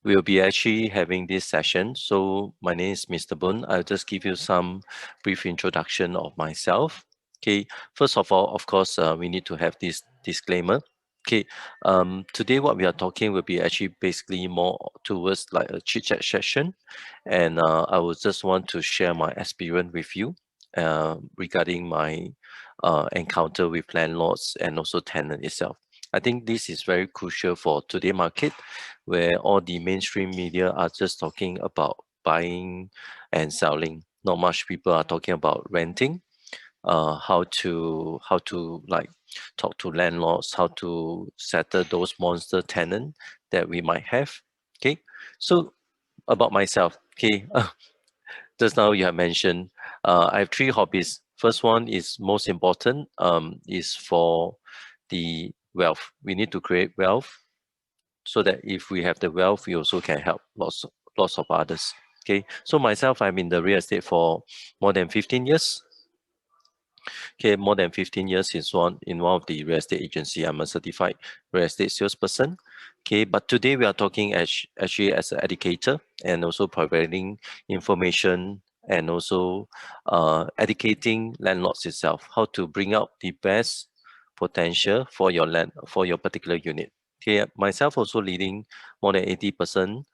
we'll be actually having this session. So my name is Mr. Boon. I'll just give you some brief introduction of myself. Okay, first of all, of course, we need to have this disclaimer. Okay, today what we are talking will be actually basically more towards like a chit chat session, and I would just want to share my experience with you regarding my encounter with landlords and also tenant itself. I think this is very crucial for today's market, where all the mainstream media are just talking about buying and selling. Not much people are talking about renting, how to like talk to landlords, how to settle those monster tenant that we might have. Okay, so about myself. Okay, just now you have mentioned I have 3 hobbies. First one is most important, is for the wealth. We need to create wealth so that if we have the wealth, we also can help lots of others. Okay, so myself, I'm in the real estate for more than 15 years. Okay, more than 15 years in one of the real estate agency. I'm a certified real estate salesperson. Okay, but today we are talking actually as an educator and also providing information and also educating landlords itself, how to bring out the best potential for your particular unit. Okay, myself also leading more than 80%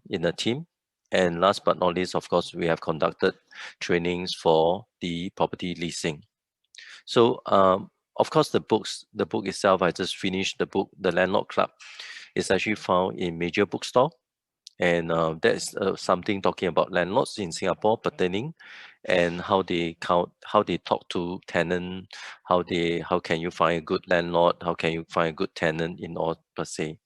in a team. And last but not least, of course, we have conducted trainings for the property leasing. So, of course, the book itself, I just finished the book, The Landlord Club. It's actually found in major bookstore, and that is something talking about landlords in Singapore pertaining, and how they talk to tenant, how can you find a good landlord, how can you find a good tenant in all per se.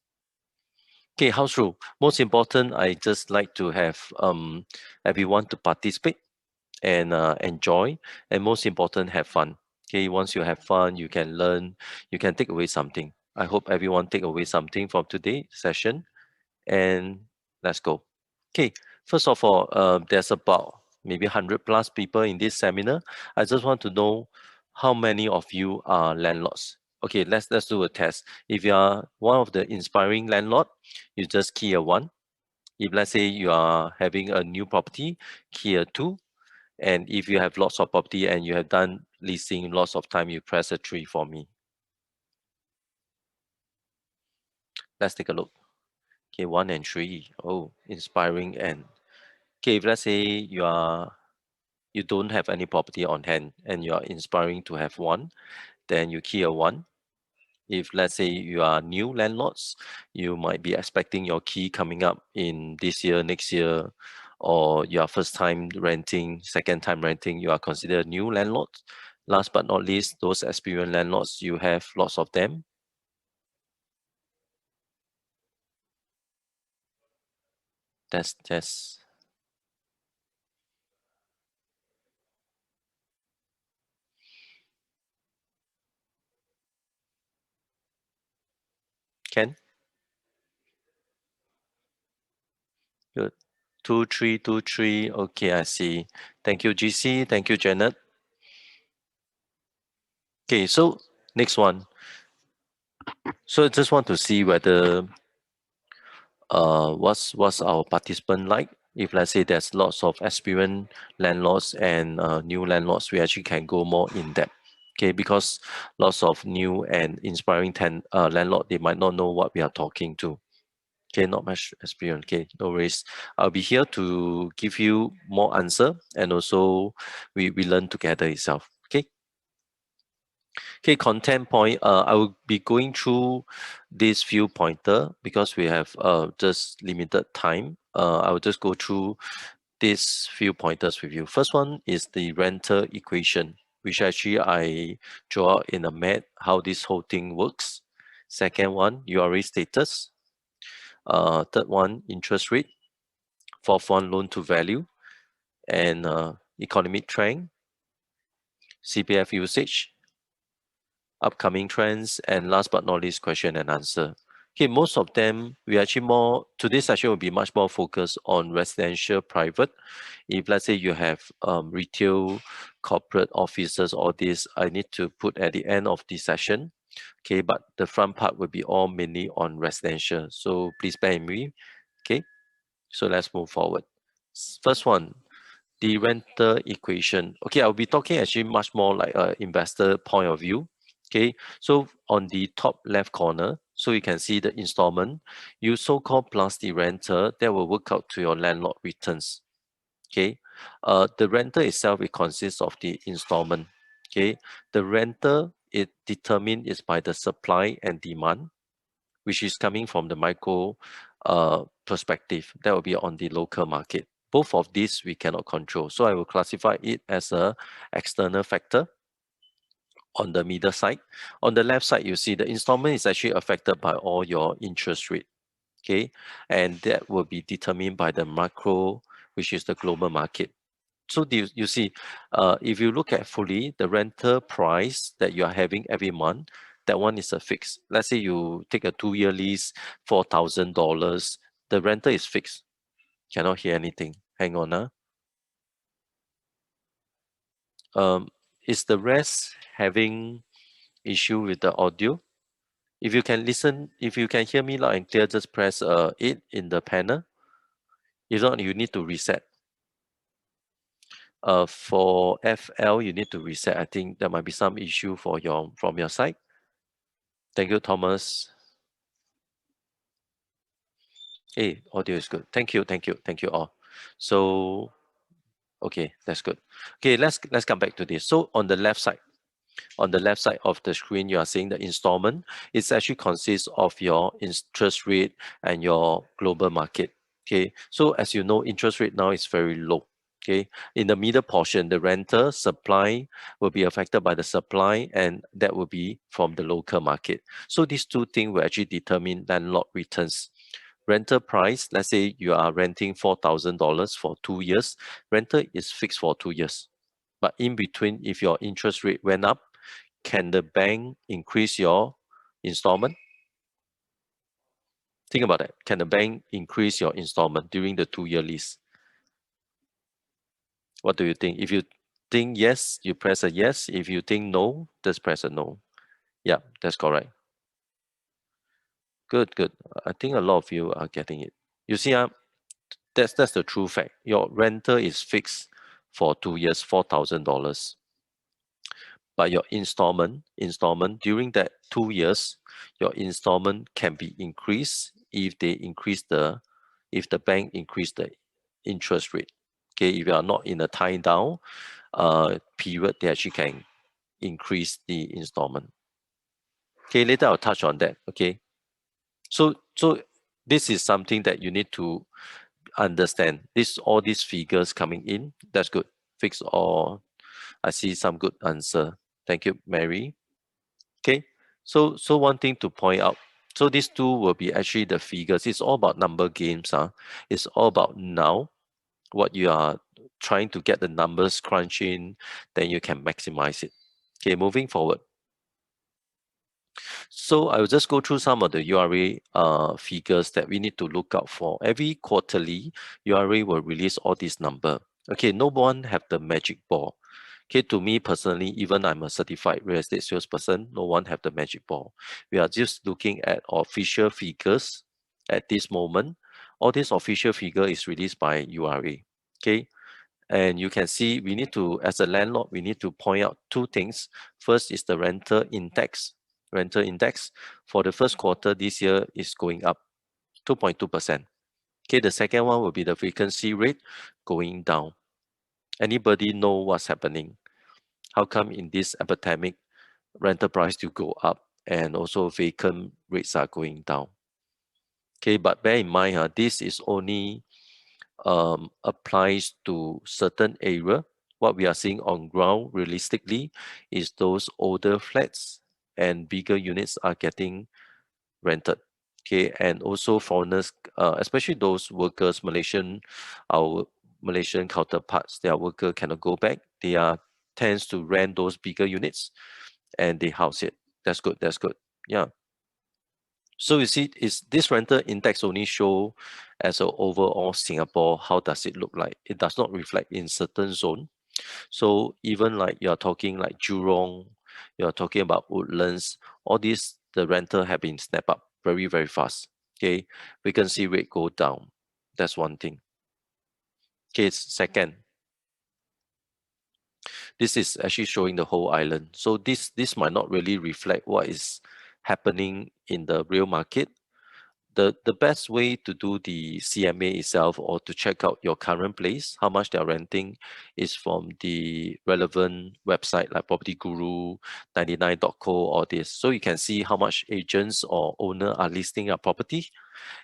Okay, house rule. Most important, I just like to have everyone to participate and enjoy, and most important, have fun. Okay, once you have fun, you can learn, you can take away something. I hope everyone take away something from today's session, and let's go. Okay, first of all, there's about maybe 100 plus people in this seminar. I just want to know how many of you are landlords. Okay, let's do a test. If you are one of the inspiring landlord, you just key a 1. If let's say you are having a new property, key a 2. And if you have lots of property and you have done leasing lots of time, you press a 3 for me. Let's take a look. Okay, 1 and 3. Oh, inspiring. And okay, if let's say you don't have any property on hand and you are inspiring to have one, then you key a 1. If let's say you are new landlords, you might be expecting your key coming up in this year, next year, or you are first time renting, second time renting, you are considered new landlords. Last but not least, those experienced landlords, you have lots of them. That's Ken? Good. 2323. Okay, I see. Thank you, GC. Thank you, Janet. Okay, so next one. So I just want to see whether what's our participant like. If let's say there's lots of experienced landlords and new landlords, we actually can go more in depth. Okay, because lots of new and inspiring landlord, they might not know what we are talking to. Okay, not much experience. Okay, no worries. I'll be here to give you more answer, and also we learn together itself. Okay. Okay, content point. I will be going through this few pointer because we have just limited time. I will just go through these few pointers with you. First one is the rental equation, which actually I draw out in a map how this whole thing works. Second one, URA status. Third one, interest rate. Fourth one, loan to value, and economic trend, CPF usage, upcoming trends, and last but not least, question and answer. Okay, most of them, we actually today's session will be much more focused on residential private. If let's say you have retail, corporate offices, all this, I need to put at the end of the session. Okay, but the front part will be all mainly on residential. So please bear in me. Okay, so let's move forward. First one, the rental equation. Okay, I'll be talking actually much more like a investor point of view. Okay, so on the top left corner, so you can see the installment, you so-called plus the renter, that will work out to your landlord returns. Okay, the rental itself, it consists of the installment. Okay, the rental, it determined is by the supply and demand, which is coming from the micro perspective. That will be on the local market. Both of these we cannot control. So I will classify it as a external factor on the middle side. On the left side, you see the installment is actually affected by all your interest rate. Okay, and that will be determined by the macro, which is the global market. So you see, if you look at fully the rental price that you are having every month, that one is a fix. Let's say you take a 2-year lease, $4,000, the rental is fixed. Cannot hear anything. Hang on, is the rest having issue with the audio? If you can listen, if you can hear me loud and clear, just press 8 in the panel. If not, you need to reset. For FL, you need to reset. I think there might be some issue for from your side. Thank you, Thomas. Hey, audio is good. Thank you, thank you, thank you all. So, okay, that's good. Okay, let's come back to this. So on the left side of the screen, you are seeing the installment. It actually consists of your interest rate and your global market. Okay, so as you know, interest rate now is very low. Okay, in the middle portion, the rental supply will be affected by the supply, and that will be from the local market. So these two things will actually determine landlord returns. Rental price, let's say you are renting $4,000 for 2 years, rental is fixed for 2 years. But in between, if your interest rate went up, can the bank increase your installment? Think about that. Can the bank increase your installment during the 2-year lease? What do you think? If you think yes, you press a yes. If you think no, just press a no. Yeah, that's correct. Good, good. I think a lot of you are getting it. You see, that's the true fact. Your rental is fixed for 2 years, $4,000. But your installment during that 2 years, your installment can be increased if if the bank increase the interest rate. Okay, if you are not in a tie down period, they actually can increase the installment. Okay, later I'll touch on that. Okay, so this is something that you need to understand. All these figures coming in, that's good. Fix all. I see some good answer. Thank you, Mary. Okay, so one thing to point out. So these two will be actually the figures. It's all about number games. It's all about now what you are trying to get the numbers crunch in, then you can maximize it. Okay, moving forward. So I will just go through some of the URA figures that we need to look out for. Every quarterly, URA will release all these number. Okay, no one have the magic ball. Okay, to me personally, even I'm a certified real estate salesperson, no one have the magic ball. We are just looking at official figures at this moment. All this official figure is released by URA. Okay, and you can see we need to, as a landlord, we need to point out two things. First is the rental index. Rental index for the first quarter this year is going up 2.2%. Okay, the second one will be the vacancy rate going down. Anybody know what's happening? How come in this epidemic rental price to go up and also vacant rates are going down? Okay, but bear in mind, this is only applies to certain area. What we are seeing on ground realistically is those older flats and bigger units are getting rented. Okay, and also foreigners, especially those workers, our Malaysian counterparts, their worker cannot go back. They are tends to rent those bigger units and they house it. That's good. That's good. Yeah. So you see, is this rental index only show as a overall Singapore, how does it look like? It does not reflect in certain zone. So even like you're talking like Jurong, you're talking about Woodlands, all these, the rental have been snap up very, very fast. Okay, vacancy rate go down. That's one thing. Okay, second, this is actually showing the whole island. So this might not really reflect what is happening in the real market. The best way to do the CMA itself or to check out your current place, how much they're renting, is from the relevant website like Property Guru, 99.co, or this. So you can see how much agents or owner are listing a property.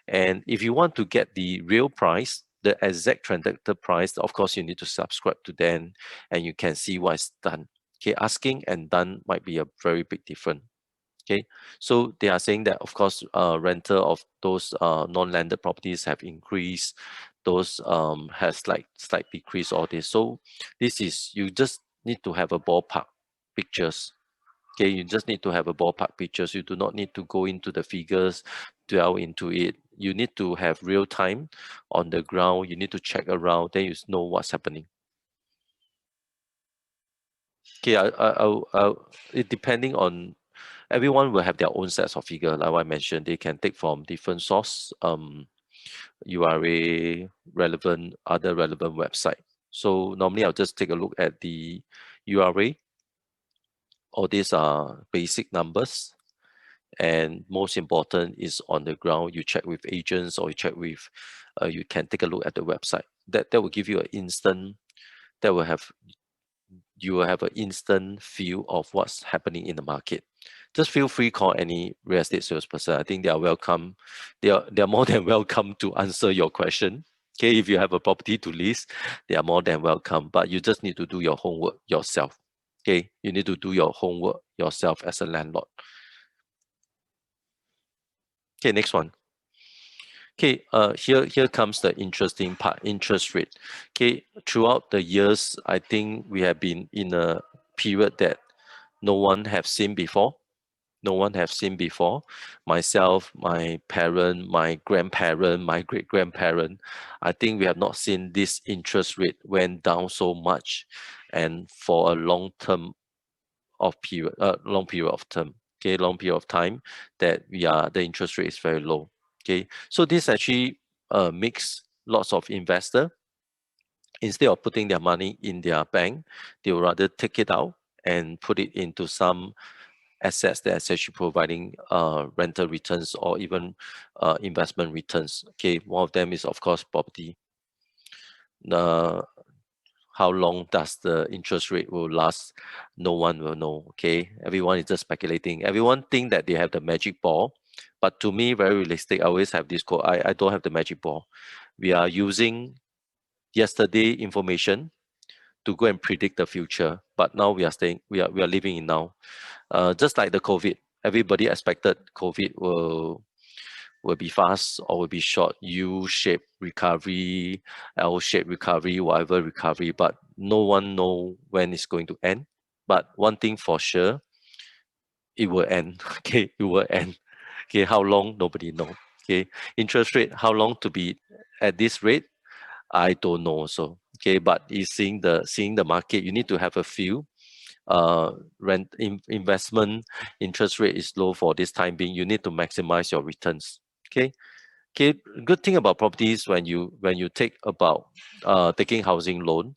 And if you want to get the real price, the exact transacted price, of course, you need to subscribe to them and you can see what's done. Okay, asking and done might be a very big difference. Okay, so they are saying that, of course, rental of those non-landed properties have increased, those has like slight decrease, all this. So this is, you just need to have a ballpark pictures. Okay, you just need to have a ballpark pictures. You do not need to go into the figures, dwell into it. You need to have real time on the ground. You need to check around, then you know what's happening. Okay, it depending on, everyone will have their own sets of figure. Like I mentioned, they can take from different source, URA, relevant, other relevant website. So normally I'll just take a look at the URA. All these are basic numbers. And most important is on the ground, you check with agents or you check with, you can take a look at the website. That will give you an instant, that will have, you will have an instant feel of what's happening in the market. Just feel free call any real estate salesperson. I think they are welcome. They are more than welcome to answer your question. Okay, if you have a property to list, they are more than welcome. But you just need to do your homework yourself. Okay, you need to do your homework yourself as a landlord. Okay, next one. Okay, here comes the interesting part, interest rate. Okay, throughout the years, I think we have been in a period that no one have seen before. No one have seen before. Myself, my parent, my grandparent, my great-grandparent, I think we have not seen this interest rate went down so much and for a long term of period, long period of term. Okay, long period of time that the interest rate is very low. Okay, so this actually makes lots of investor, instead of putting their money in their bank, they would rather take it out and put it into some assets that are actually providing rental returns or even investment returns. Okay, one of them is of course property. How long does the interest rate will last? No one will know. Okay, everyone is just speculating. Everyone think that they have the magic ball, but to me, very realistic. I always have this quote: I don't have the magic ball. We are using yesterday information to go and predict the future, but now we are living in now. Just like the COVID, everybody expected COVID will be fast or will be short, U-shaped recovery, L-shaped recovery, whatever recovery, but no one know when it's going to end. But one thing for sure, it will end. Okay, it will end. Okay, how long? Nobody know. Okay, interest rate, how long to be at this rate? I don't know. So okay, but is seeing the market, you need to have a feel. Investment interest rate is low for this time being. You need to maximize your returns. Okay. Okay, good thing about properties, when you take about taking housing loan,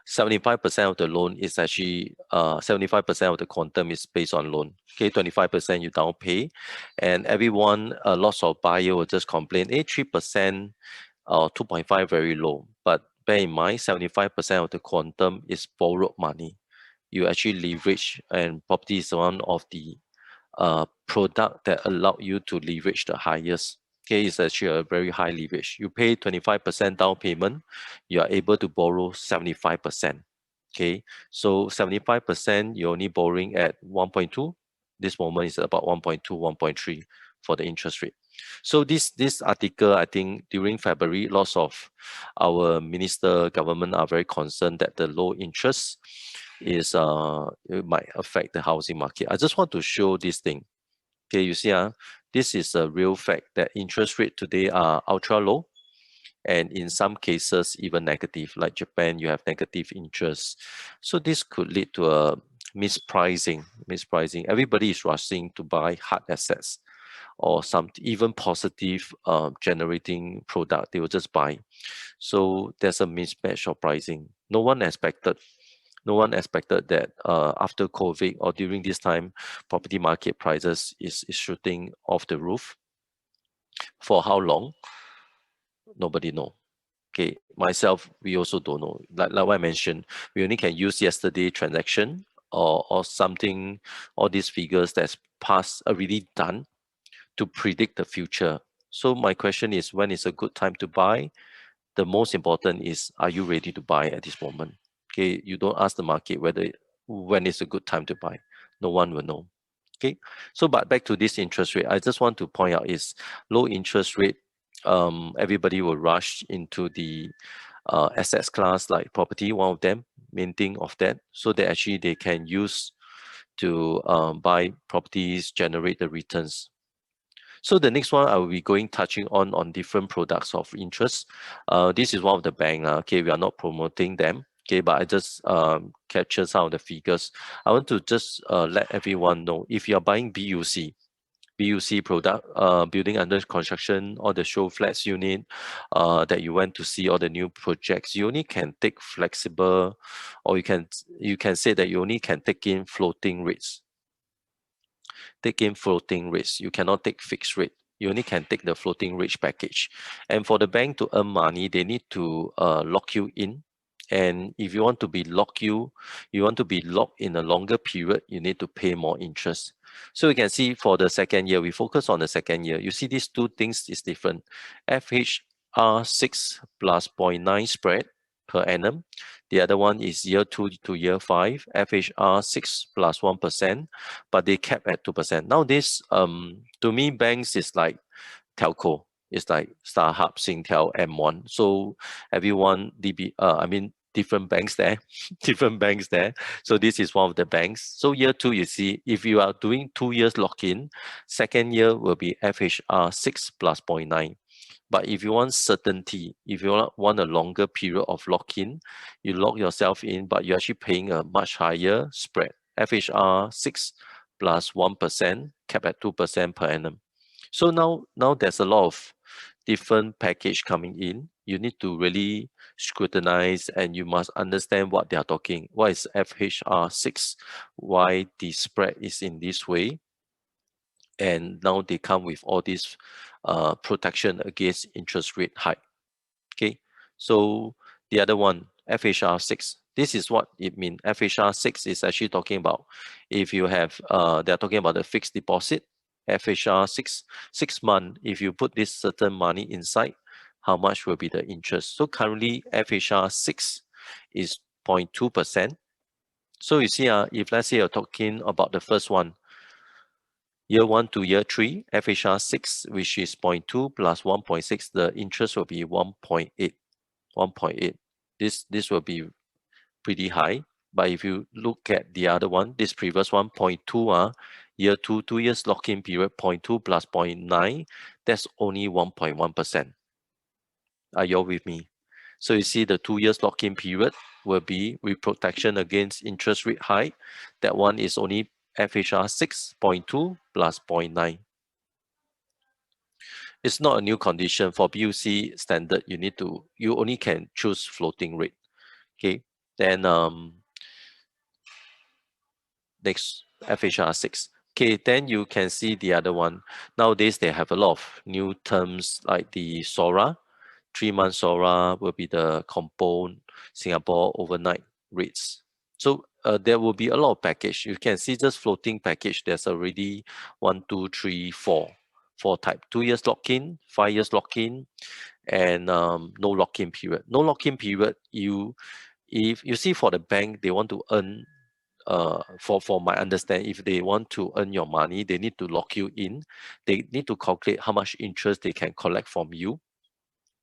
75% of the loan is actually 75% of the quantum is based on loan. Okay, 25% you down pay, and everyone, lots of buyer will just complain, 3% or 2.5 very low. But bear in mind, 75% of the quantum is borrowed money. You actually leverage, and property is one of the product that allow you to leverage the highest. Okay, it's actually a very high leverage. You pay 25% down payment, you are able to borrow 75%. Okay, so 75% you're only borrowing at 1.2. This moment is about 1.2, 1.3 for the interest rate. So this article, I think during February, lots of our minister government are very concerned that the low interest is it might affect the housing market. I just want to show this thing. Okay, you see, this is a real fact that interest rate today are ultra low, and in some cases even negative. Like Japan, you have negative interest. So this could lead to a mispricing. Everybody is rushing to buy hard assets or some even positive generating product, they will just buy. So there's a mismatch of pricing. No one expected that after COVID or during this time, property market prices is shooting off the roof. For how long? Nobody know. Okay, myself, we also don't know. Like what I mentioned, we only can use yesterday transaction or something, all these figures that's past already done to predict the future. So my question is, when is a good time to buy? The most important is, are you ready to buy at this moment? Okay, you don't ask the market when is a good time to buy. No one will know. Okay, so but back to this interest rate, I just want to point out is low interest rate. Everybody will rush into the assets class like property. One of them, main thing of that, so that actually they can use to buy properties, generate the returns. So the next one I will be touching on different products of interest. This is one of the bank. Okay, we are not promoting them. Okay, but I just capture some of the figures. I want to just let everyone know, if you are buying BUC product, building under construction, or the show flats unit that you went to see, all the new projects, you only can take flexible, or you can say that you only can take in floating rates. Take in floating rates. You cannot take fixed rate. You only can take the floating rate package. And for the bank to earn money, they need to lock you in. And if you want to be locked in a longer period, you need to pay more interest. So you can see for the second year, we focus on the second year. You see these two things is different. FHR 6 plus 0.9 spread per annum. The other one is year 2 to year 5, FHR 6 plus 1%, but they cap at 2%. Nowadays, to me, banks is like telco. It's like StarHub, Singtel, M1. So everyone, different banks there, different banks there. So this is one of the banks. So year 2, you see, if you are doing 2 years lock-in, second year will be FHR 6 plus 0.9. But if you want certainty, if you want a longer period of lock-in, you lock yourself in, but you're actually paying a much higher spread. FHR 6 plus 1%, cap at 2% per annum. So now there's a lot of different package coming in. You need to really scrutinize, and you must understand what they are talking. What is FHR 6? Why the spread is in this way? And now they come with all this protection against interest rate hike. Okay, so the other one, FHR 6. This is what it means. FHR 6 is actually talking about if you have, they're talking about the fixed deposit. FHR 6 month, if you put this certain money inside, how much will be the interest? So currently FHR 6 is 0.2%. So you see, if let's say you're talking about the first one, year 1 to year 3, FHR 6, which is 0.2 plus 1.6, the interest will be 1.8. 1.8. This will be pretty high. But if you look at the other one, this previous one, 0.2, year 2, 2 years lock-in period, 0.2 plus 0.9, that's only 1.1%. Are you all with me? So you see the 2 years lock-in period will be with protection against interest rate hike. That one is only FHR 6.2 plus 0.9. It's not a new condition for BUC standard. You only can choose floating rate. Okay, then next FHR 6. Okay, then you can see the other one. Nowadays they have a lot of new terms like the SORA. 3-month SORA will be the compound Singapore overnight rates. So there will be a lot of package. You can see just floating package. There's already 1, 2, 3, 4 type. 2 years lock-in, 5 years lock-in, and no lock-in period. No lock-in period, if you see for the bank, they want to earn, for my understanding, if they want to earn your money, they need to lock you in. They need to calculate how much interest they can collect from you.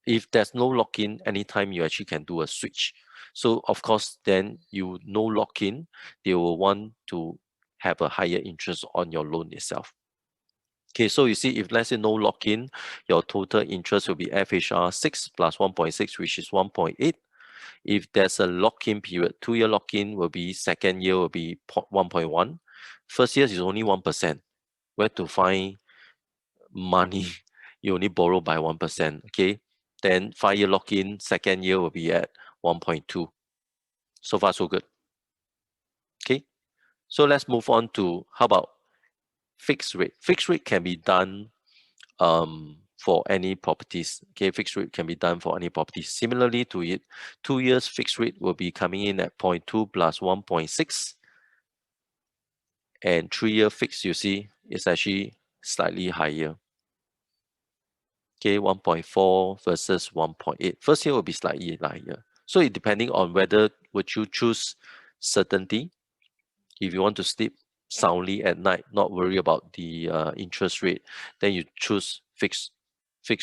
If there's no lock-in, anytime you actually can do a switch. So of course, then you no lock-in, they will want to have a higher interest on your loan itself. Okay, so you see, if let's say no lock-in, your total interest will be FHR 6 plus 1.6, which is 1.8. If there's a lock-in period, 2-year lock-in will be, second year will be 1.1. First year is only 1%. Where to find money, you only borrow by 1%, okay? Then 5-year lock-in, second year will be at 1.2. So far, so good. Okay, so let's move on to how about fixed rate. Fixed rate can be done for any properties. Okay, fixed rate can be done for any properties. Similarly to it, 2 years fixed rate will be coming in at 0.2 plus 1.6, and 3-year fixed, you see, is actually slightly higher. Okay, 1.4 versus 1.8. First year will be slightly higher. So it depending on whether would you choose certainty. If you want to sleep soundly at night, not worry about the interest rate, then you choose fixed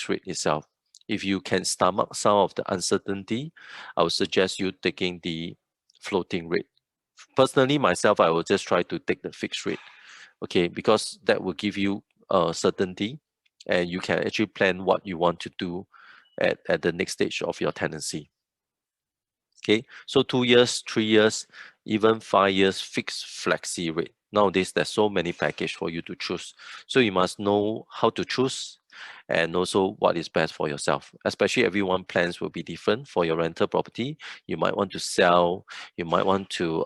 rate itself. If you can stomach some of the uncertainty, I would suggest you taking the floating rate. Personally, myself, I will just try to take the fixed rate, okay, because that will give you certainty, and you can actually plan what you want to do at the next stage of your tenancy. Okay, so 2 years, 3 years, even 5 years fixed flexi rate. Nowadays, there's so many package for you to choose. So you must know how to choose and also what is best for yourself. Especially everyone plans will be different for your rental property. You might want to sell, you might want to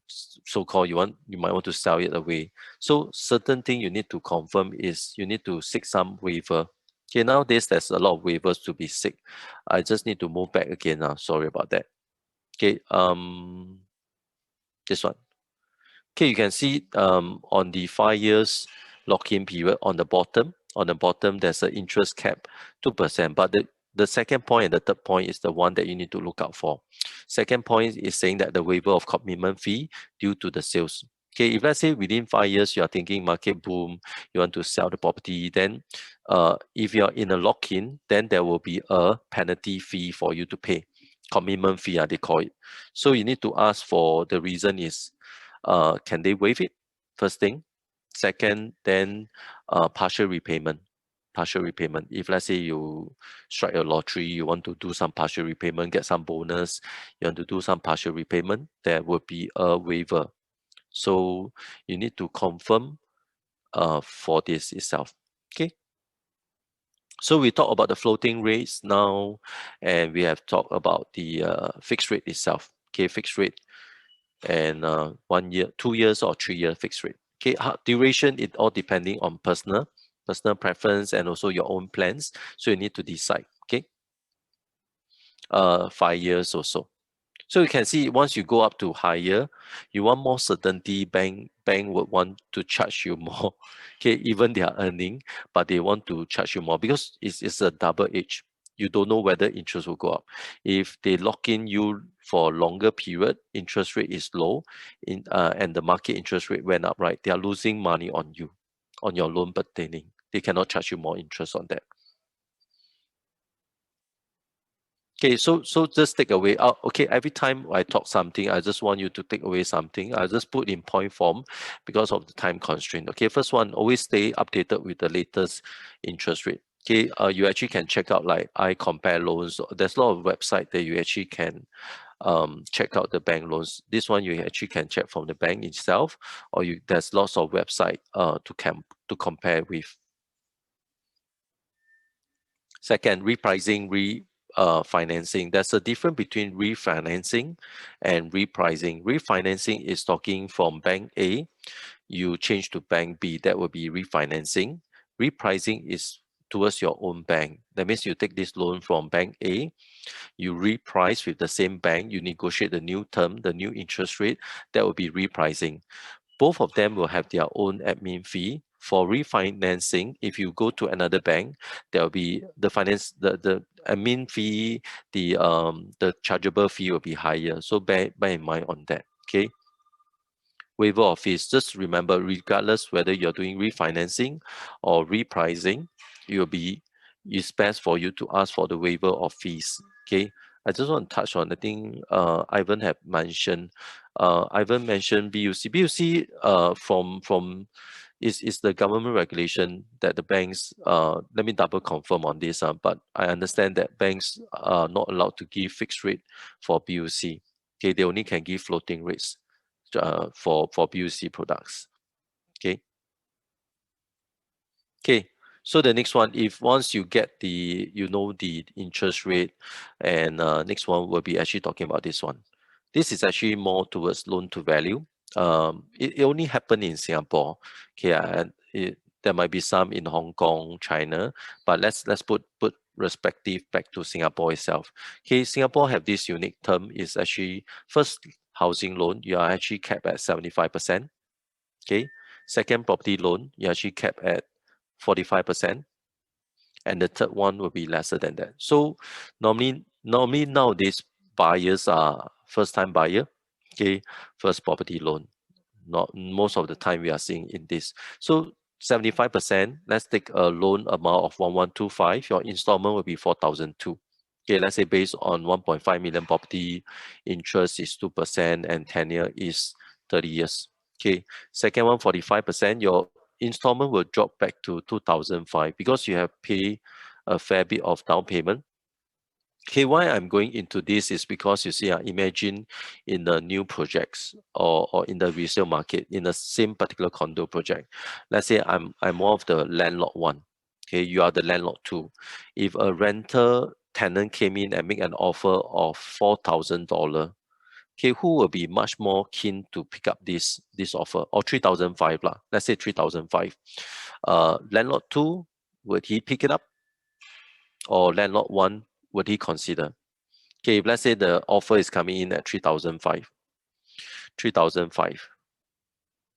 so-called you might want to sell it away. So certain thing you need to confirm is you need to seek some waiver. Okay, nowadays there's a lot of waivers to be seek. I just need to move back again now. Sorry about that. Okay, this one. Okay, you can see on the 5 years lock-in period on the bottom there's an interest cap 2%. But the second point and the third point is the one that you need to look out for. Second point is saying that the waiver of commitment fee due to the sales. Okay, if let's say within 5 years you are thinking market boom, you want to sell the property, then if you're in a lock-in, then there will be a penalty fee for you to pay. Commitment fee, they call it. So you need to ask for the reason is can they waive it? First thing. Second, then partial repayment. Partial repayment. If let's say you strike a lottery, you want to do some partial repayment, get some bonus, you want to do some partial repayment, there will be a waiver. So you need to confirm for this itself. Okay. So we talk about the floating rates now, and we have talked about the fixed rate itself. Okay, fixed rate and 1 year, 2 years or 3-year fixed rate. Okay, duration, it all depending on personal preference and also your own plans. So you need to decide. Okay, 5 years or so. So you can see once you go up to higher, you want more certainty. Bank would want to charge you more. Okay, even they are earning, but they want to charge you more because it's a double edge. You don't know whether interest will go up. If they lock in you for a longer period, interest rate is low, and the market interest rate went up, right? They are losing money on you, on your loan pertaining. They cannot charge you more interest on that. Okay, so just take away. Okay, every time I talk something, I just want you to take away something. I just put in point form because of the time constraint. Okay, first one, always stay updated with the latest interest rate. Okay, you actually can check out like I compare loans. There's a lot of website that you actually can check out the bank loans. This one you actually can check from the bank itself, or there's lots of website to compare with. Second, repricing, financing. There's a difference between refinancing and repricing. Refinancing is talking from bank A, you change to bank B, that will be refinancing. Repricing is towards your own bank. That means you take this loan from bank A, you reprice with the same bank, you negotiate the new term, the new interest rate, that will be repricing. Both of them will have their own admin fee. For refinancing, if you go to another bank, there will be the admin fee, the chargeable fee will be higher. So bear in mind on that. Okay. Waiver of fees. Just remember, regardless whether you're doing refinancing or repricing, it's best for you to ask for the waiver of fees. Okay. I just want to touch on, I think Ivan had mentioned. Ivan mentioned BUC. BUC from is the government regulation that the banks. Let me double confirm on this. But I understand that banks are not allowed to give fixed rate for BUC. Okay, they only can give floating rates for BUC products. Okay. Okay. So the next one, if once you get the, the interest rate, and next one will be actually talking about this one. This is actually more towards loan to value. It only happened in Singapore. Okay, and there might be some in Hong Kong, China, but let's put perspective back to Singapore itself. Okay, Singapore have this unique term is actually first housing loan, you are actually capped at 75%. Okay, second property loan, you actually capped at 45%, and the third one will be lesser than that. So normally nowadays buyers are first time buyer, okay, first property loan. Not most of the time we are seeing in this. So 75%, let's take a loan amount of 1125, your installment will be 4,002. Okay, let's say based on 1.5 million property, interest is 2% and tenure is 30 years. Okay, second one, 45%, your installment will drop back to 2,005 because you have paid a fair bit of down payment. Okay, why I'm going into this is because you see, imagine in the new projects or in the resale market, in the same particular condo project. Let's say I'm one of the landlord one. Okay, you are the landlord two. If a renter tenant came in and make an offer of $4,000, okay, who will be much more keen to pick up this offer, or 3,005 lah? Let's say 3,005. Landlord two, would he pick it up, or landlord one, would he consider? Okay, if let's say the offer is coming in at 3,005, 3,005.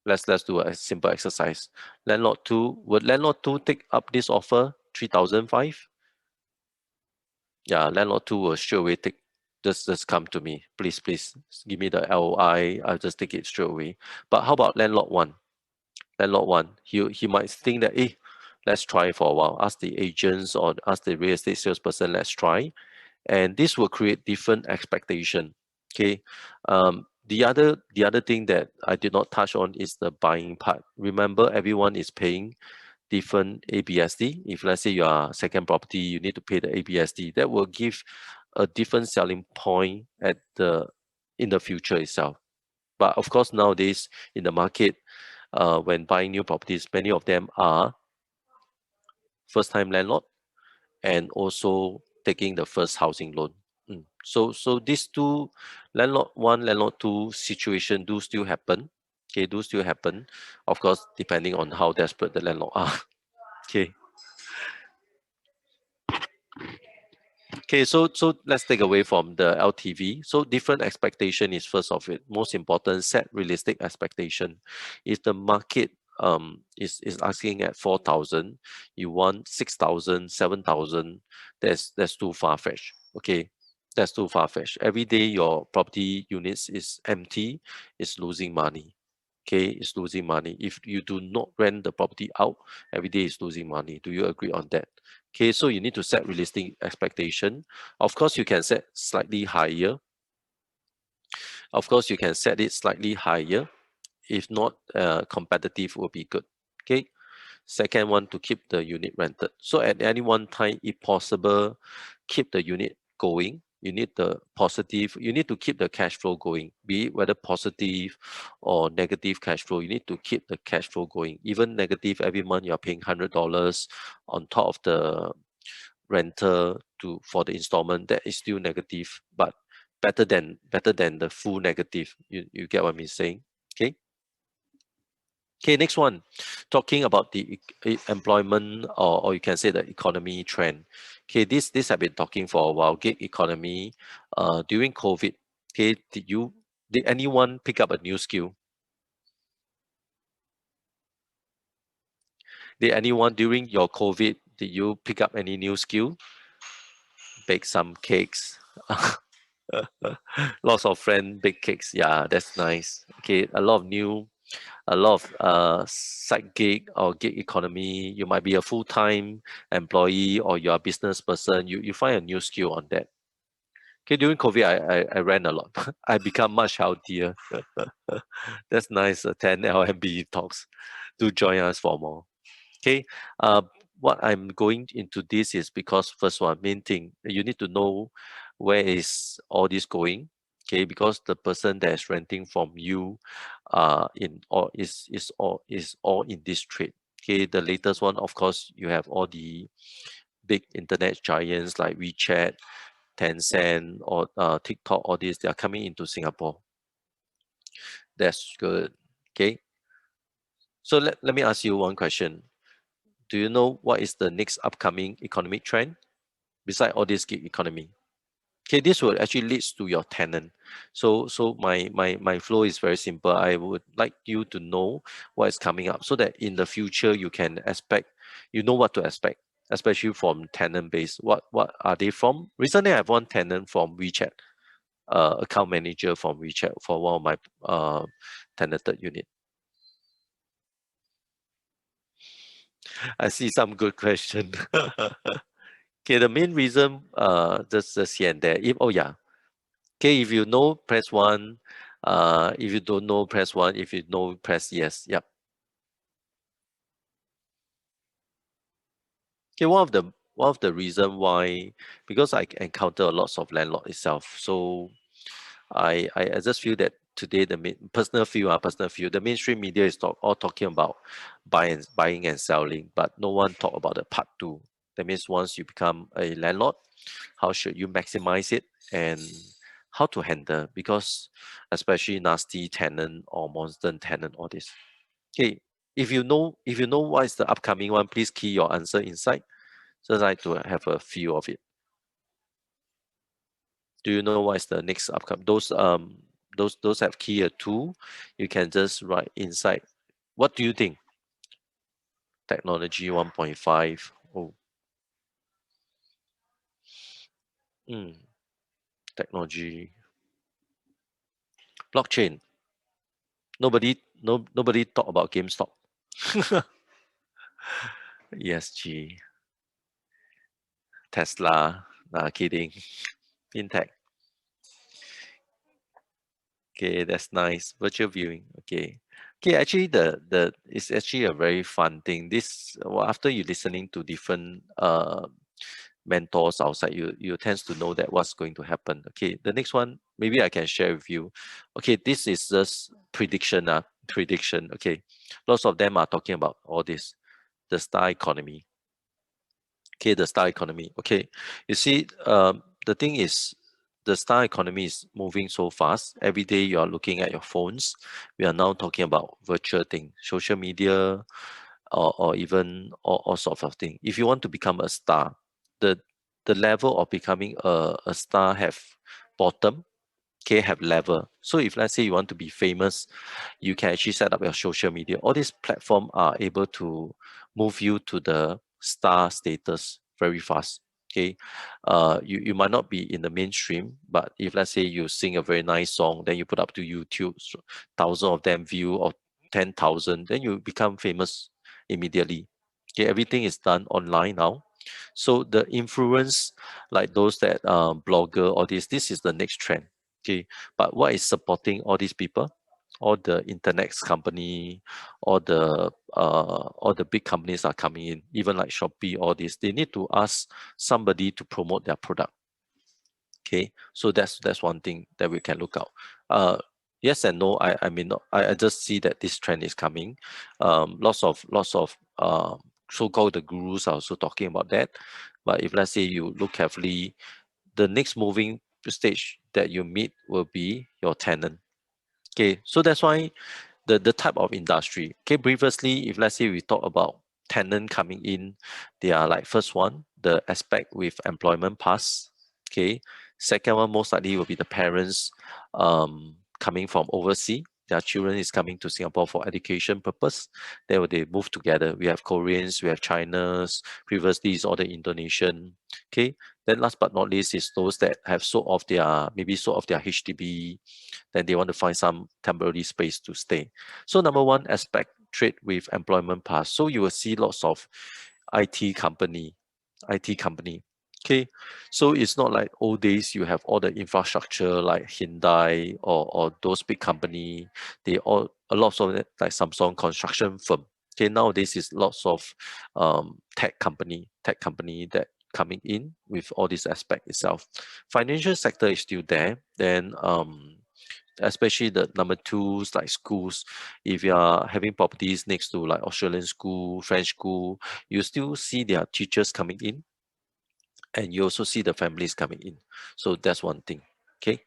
Let's do a simple exercise. Landlord two, would landlord two take up this offer 3,005? Yeah, landlord two will straight away take. Just come to me, please, give me the LOI. I'll just take it straight away. But how about landlord one? Landlord one, he might think that, hey, let's try for a while. Ask the agents or ask the real estate salesperson, let's try. And this will create different expectation. Okay. The other thing that I did not touch on is the buying part. Remember, everyone is paying different ABSD. If let's say you are second property, you need to pay the ABSD. That will give a different selling point in the future itself. But of course, nowadays in the market, when buying new properties, many of them are first-time landlord and also taking the first housing loan. So these two, landlord one, landlord two situation do still happen. Okay, do still happen. Of course, depending on how desperate the landlord are. Okay. Okay, so let's take away from the LTV. So different expectation is first of it. Most important, set realistic expectation. If the market is asking at 4,000, you want 6,000, 7,000, that's too far-fetched. Okay, that's too far-fetched. Every day your property units is empty, is losing money. Okay, it's losing money. If you do not rent the property out, every day is losing money. Do you agree on that? Okay, so you need to set realistic expectation. Of course, you can set slightly higher. Of course, you can set it slightly higher. If not, competitive will be good. Okay. Second one, to keep the unit rented. So at any one time, if possible, keep the unit going. You need you need to keep the cash flow going, be it whether positive or negative cash flow. You need to keep the cash flow going. Even negative, every month you're paying $100 on top of the renter for the installment, that is still negative, but better than the full negative. You get what I'm saying? Okay. Okay, next one, talking about the employment, or you can say the economy trend. Okay, this I've been talking for a while. Gig economy. During COVID. Okay, did anyone pick up a new skill? Did anyone during your COVID, did you pick up any new skill? Bake some cakes. Lots of friend bake cakes. Yeah, that's nice. Okay, a lot of side gig or gig economy. You might be a full-time employee or you're a business person. You find a new skill on that. Okay, during COVID, I ran a lot. I become much healthier. That's nice. 10 LMB talks. Do join us for more. Okay. What I'm going into this is because first one, main thing, you need to know where is all this going. Okay, because the person that is renting from you in or is all in this trade. Okay, the latest one, of course, you have all the big internet giants like WeChat, Tencent, or TikTok, all these, they are coming into Singapore. That's good. Okay. So let me ask you one question. Do you know what is the next upcoming economic trend beside all this gig economy? Okay, this will actually leads to your tenant. So my flow is very simple. I would like you to know what is coming up so that in the future you can expect, you know what to expect, especially from tenant base. What are they from? Recently I have one tenant from WeChat, account manager from WeChat for one of my tenanted unit. I see some good question. Okay, the main reason, just here and there. If oh yeah, okay, if you know, press one. If you don't know, press one. If you know, press yes. Yep. Okay, one of the reason why, because I encounter a lots of landlord itself. So I just feel that today the personal view, the mainstream media is all talking about buying and selling, but no one talk about the part two. That means once you become a landlord, how should you maximize it and how to handle, because especially nasty tenant or monster tenant, all this. Okay, if you know what is the upcoming one, please key your answer inside. Just like to have a feel of it. Do you know what is the next upcoming? Those have key a two. You can just write inside. What do you think? Technology 1.5. Oh, mm, technology. Blockchain. Nobody talk about GameStop. ESG. Tesla. Nah, kidding. Fintech. Okay, that's nice. Virtual viewing. Okay. Okay, actually the it's actually a very fun thing. This well, after you listening to different mentors outside, you tends to know that what's going to happen. Okay, the next one maybe I can share with you. Okay, this is just prediction. Prediction. Okay. Lots of them are talking about all this. The star economy. Okay, the star economy. Okay, you see, the thing is, the star economy is moving so fast. Every day you are looking at your phones. We are now talking about virtual thing, social media, or even all sorts of things. If you want to become a star, the the level of becoming a star have bottom, okay, have level. So if let's say you want to be famous, you can actually set up your social media. All these platforms are able to move you to the star status very fast. Okay, you might not be in the mainstream, but if let's say you sing a very nice song, then you put up to YouTube, so thousand of them view or 10,000, then you become famous immediately. Okay, everything is done online now. So the influence, like those that blogger, all this is the next trend. Okay, but what is supporting all these people? All the internet company, all the big companies are coming in, even like Shopee, all this. They need to ask somebody to promote their product. Okay, so that's one thing that we can look out. Yes and no. I mean, I just see that this trend is coming. Lots of so-called the gurus are also talking about that. But if let's say you look carefully, the next moving stage that you meet will be your tenant. Okay, so that's why the type of industry. Okay, previously, if let's say we talk about tenant coming in, they are like first one, the aspect with employment pass. Okay, second one most likely will be the parents coming from overseas. Their children is coming to Singapore for education purpose. Then they move together. We have Koreans, we have Chinas. Previously, is all the Indonesian. Okay. Then last but not least is those that have sold off their HDB, then they want to find some temporary space to stay. So number one aspect, trade with employment pass. So you will see lots of IT company, IT company. Okay, so it's not like old days you have all the infrastructure like Hyundai or those big company. They all a lot of it like Samsung construction firm. Okay, nowadays is lots of tech company that coming in with all this aspect itself. Financial sector is still there. Then especially the number twos like schools. If you are having properties next to like Australian school, French school, you still see their teachers coming in, and you also see the families coming in. So that's one thing. Okay.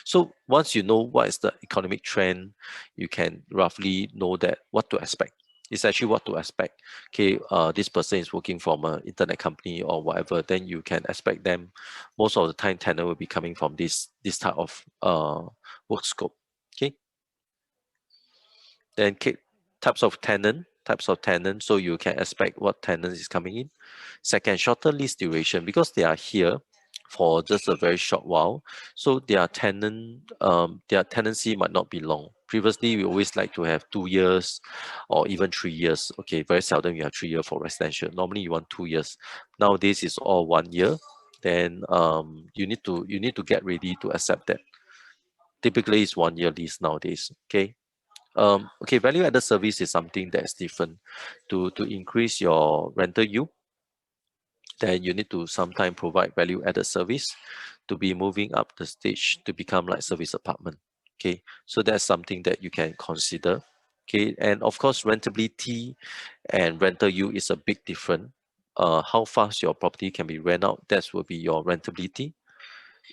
So once you know what is the economic trend, you can roughly know that what to expect. It's actually what to expect. Okay, this person is working from an internet company or whatever, then you can expect them. Most of the time, tenant will be coming from this type of work scope. Okay, then types of tenant, so you can expect what tenant is coming in. Second, shorter lease duration, because they are here for just a very short while, so their tenancy might not be long. Previously, we always like to have 2 years or even 3 years. Okay, very seldom you have 3 years for residential. Normally you want 2 years. Nowadays it's all 1 year. Then you need to get ready to accept that. Typically it's 1 year lease nowadays. Okay. Okay, value added service is something that is different. To increase your rental yield, then you need to sometimes provide value added service to be moving up the stage to become like service apartment. Okay, so that's something that you can consider. Okay, and of course rentability and rental yield is a big difference. How fast your property can be rent out, that will be your rentability.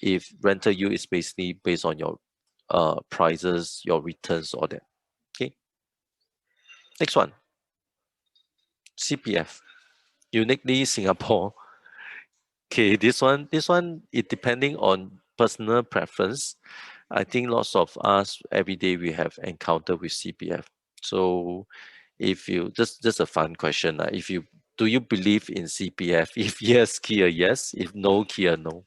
If rental yield is basically based on your prices, your returns, all that. Okay, next one, CPF. Uniquely Singapore. Okay, this one, it depending on personal preference. I think lots of us every day we have encounter with CPF. So if you just a fun question, if you do you believe in CPF? If yes, key a yes. If no, key a no.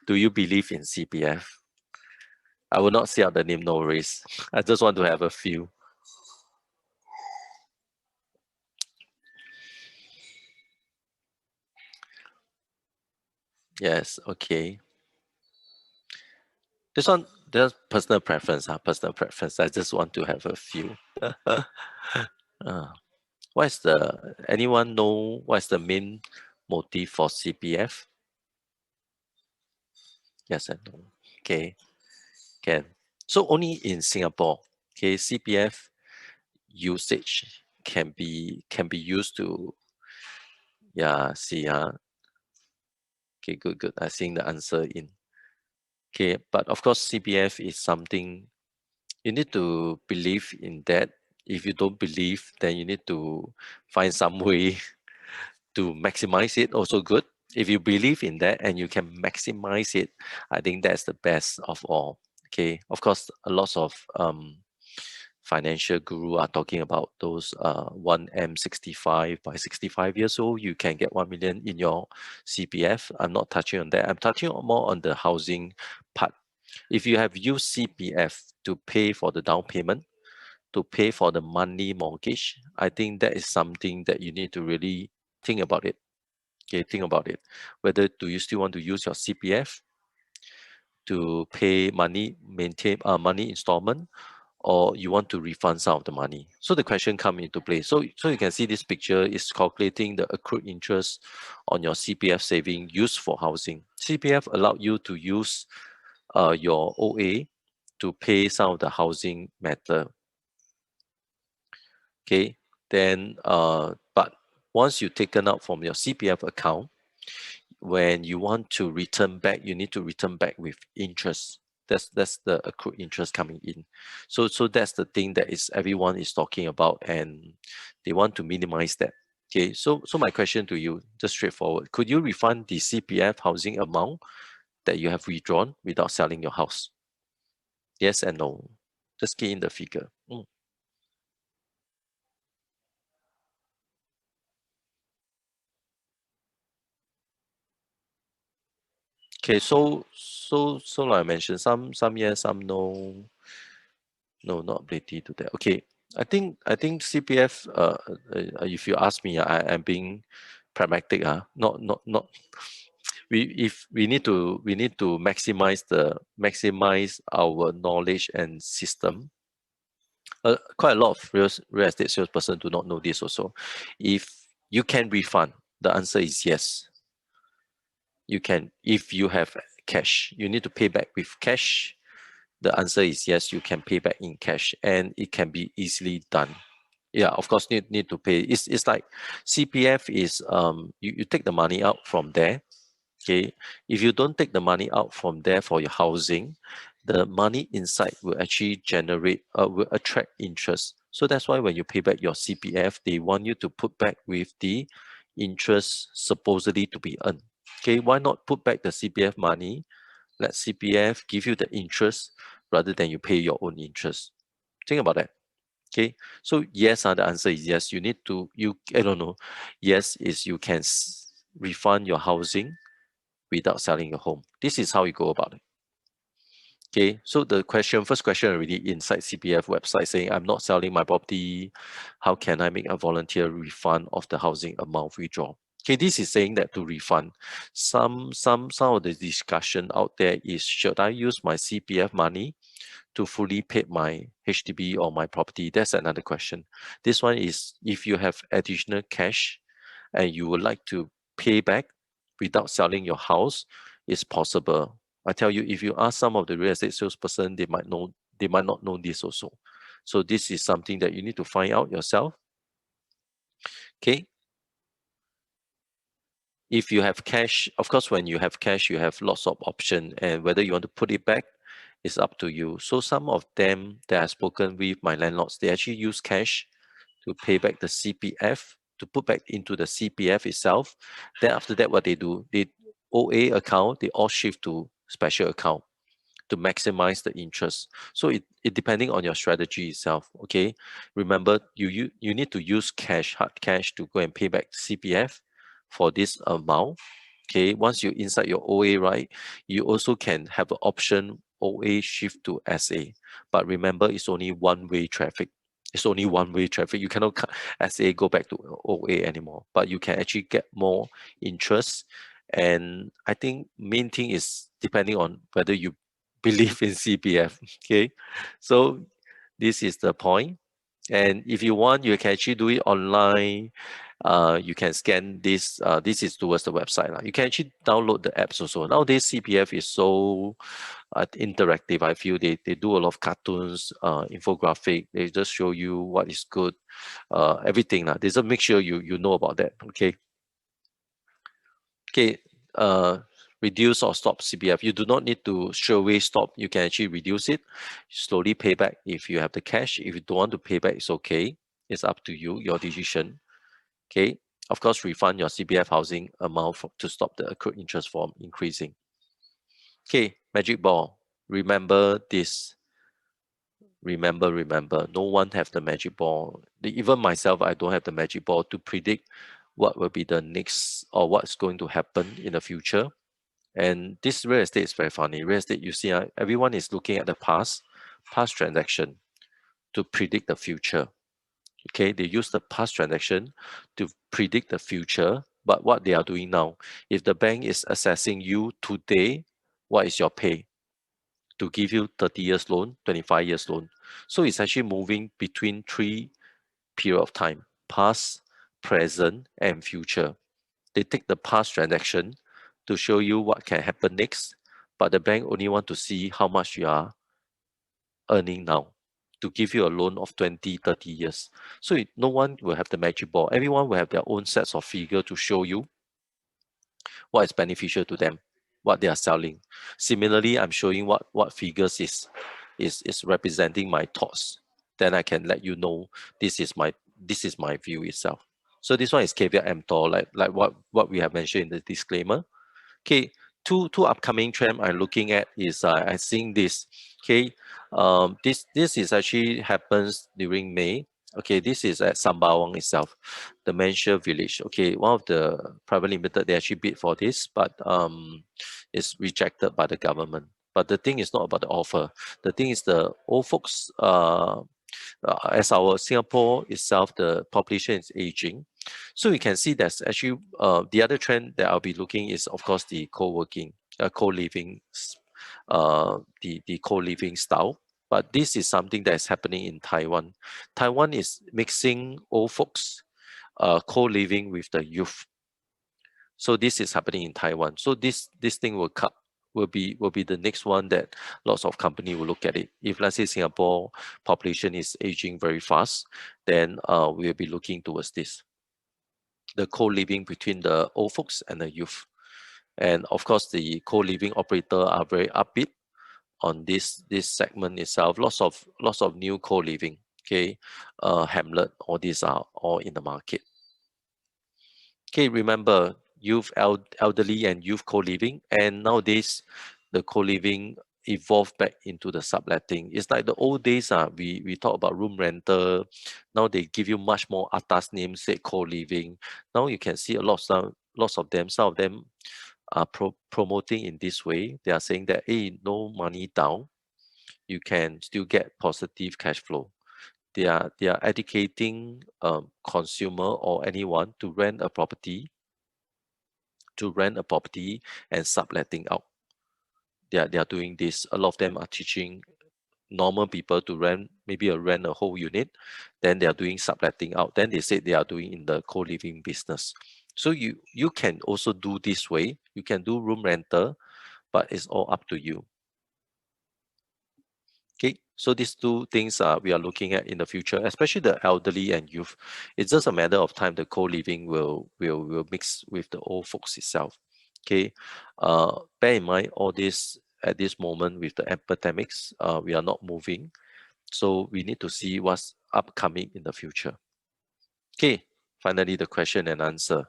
Do you believe in CPF? I will not say out the name, no worries. I just want to have a few. Yes, okay. This one, there's personal preference, personal preference. I just want to have a few. uh, What's the anyone know what's the main motive for CPF? Yes and no. Okay, can. So only in Singapore, okay, CPF usage can be used to, yeah, see, okay, good, good. I think the answer in. Okay, but of course CPF is something you need to believe in that. If you don't believe, then you need to find some way to maximize it, also good. If you believe in that and you can maximize it, I think that's the best of all. Okay, of course a lot of financial guru are talking about those 1M65 by 65 years old you can get 1 million in your CPF. I'm not touching on that. I'm touching more on the housing part. If you have used CPF to pay for the down payment, to pay for the monthly mortgage, I think that is something that you need to really think about it. Okay, think about it. Whether do you still want to use your CPF to pay money, maintain money installment, or you want to refund some of the money. So the question come into play. So you can see this picture is calculating the accrued interest on your CPF saving used for housing. CPF allowed you to use your OA to pay some of the housing matter. Okay, then but once you taken out from your CPF account, when you want to return back, you need to return back with interest. That's the accrued interest coming in. So that's the thing that is everyone is talking about, and they want to minimize that. Okay, so my question to you, just straightforward, could you refund the CPF housing amount that you have withdrawn without selling your house? Yes and no. Just key in the figure. Okay, so like I mentioned, some yes, some no. No, not ability to that. Okay, I think CPF. If you ask me, I'm being pragmatic. Not. We need to maximize our knowledge and system. Quite a lot of real estate salesperson do not know this also. If you can refund, the answer is yes. You can if you have cash. You need to pay back with cash The answer is yes, you can pay back in cash, and it can be easily done. Yeah, of course, need to pay. It's like CPF is you take the money out from there. Okay, if you don't take the money out from there for your housing, the money inside will actually will attract interest. So that's why when you pay back your CPF, they want you to put back with the interest supposedly to be earned. Okay, why not put back the CPF money? Let CPF give you the interest rather than you pay your own interest. Think about that. Okay, so yes, the answer is yes. You need to I don't know. Yes is you can refund your housing without selling your home. This is how you go about it. Okay, so the first question already inside CPF website saying I'm not selling my property. How can I make a volunteer refund of the housing amount withdraw? Okay, this is saying that to refund. Some of the discussion out there is should I use my CPF money to fully pay my HDB or my property? That's another question. This one is if you have additional cash and you would like to pay back without selling your house, it's possible. I tell you, if you ask some of the real estate salesperson, they might not know this also. So this is something that you need to find out yourself. Okay. If you have cash, of course, when you have cash, you have lots of options, and whether you want to put it back is up to you. So some of them that I've spoken with my landlords, they actually use cash to pay back the CPF, to put back into the CPF itself. Then after that, what they do, they OA account, they all shift to special account to maximize the interest. So it depending on your strategy itself. Okay, remember you need to use cash, hard cash, to go and pay back CPF for this amount. Okay, once you're inside your OA, right, you also can have an option OA shift to SA. But remember, it's only one-way traffic. It's only one-way traffic. You cannot SA go back to OA anymore. But you can actually get more interest. And I think main thing is depending on whether you believe in CPF. Okay, so this is the point. And if you want, you can actually do it online. You can scan this. This is towards the website. You can actually download the apps also. Nowadays, CPF is so interactive. I feel they do a lot of cartoons, infographic. They just show you what is good, everything. They just make sure you know about that. Okay. Okay. Reduce or stop CPF. You do not need to straight away stop. You can actually reduce it, slowly pay back if you have the cash. If you don't want to pay back, it's okay. It's up to you, your decision. Okay. Of course, refund your CPF housing amount to stop the accrued interest from increasing. Okay, magic ball. Remember this. Remember, no one have the magic ball. Even myself, I don't have the magic ball to predict what will be the next or what's going to happen in the future. And this real estate is very funny. Real estate, you see, everyone is looking at the past transaction to predict the future. Okay, they use the past transaction to predict the future. But what they are doing now, if the bank is assessing you today, what is your pay? To give you 30 years loan, 25 years loan. So it's actually moving between three period of time: past, present, and future. They take the past transaction to show you what can happen next, but the bank only want to see how much you are earning now to give you a loan of 20, 30 years. So no one will have the magic ball. Everyone will have their own sets of figure to show you what is beneficial to them, what they are selling. Similarly, I'm showing what figures is representing my thoughts. Then I can let you know this is my view itself. So this one is caveat emptor, like what we have mentioned in the disclaimer. Okay, two upcoming trend I'm looking at is I seeing this. Okay, this is actually happens during May. Okay, this is at Sembawang itself, the Mansure Village. Okay, one of the private limited, they actually bid for this, but it's rejected by the government. But the thing is not about the offer. The thing is the old folks. As our Singapore itself, the population is aging, so we can see that's actually the other trend that I'll be looking is, of course, the co-working, co-living, the co-living style. But this is something that is happening in Taiwan. Taiwan is mixing old folks co-living with the youth. So this is happening in Taiwan. So this thing will will be the next one that lots of company will look at it. If let's say Singapore population is aging very fast, then we'll be looking towards this, the co-living between the old folks and the youth. And of course, the co-living operator are very upbeat on this segment itself. Lots of new co-living. Okay, Hamlet, all these are all in the market. Okay, remember youth, elderly, and youth co-living, and nowadays the co-living evolved back into the subletting. It's like the old days. We talk about room rental. Now they give you much more atas names, say co-living. Now you can see lots of them. Some of them are promoting in this way. They are saying that, hey, no money down, you can still get positive cash flow. They are educating consumer or anyone to rent a property, and subletting out. They are doing this. A lot of them are teaching normal people to rent a whole unit. Then they are doing subletting out. Then they say they are doing in the co-living business. So you can also do this way. You can do room rental, but it's all up to you. Okay, so these two things we are looking at in the future, especially the elderly and youth. It's just a matter of time the co-living will mix with the old folks itself. Okay, bear in mind all this at this moment with the epidemics, we are not moving, so we need to see what's upcoming in the future. Okay, finally the question and answer.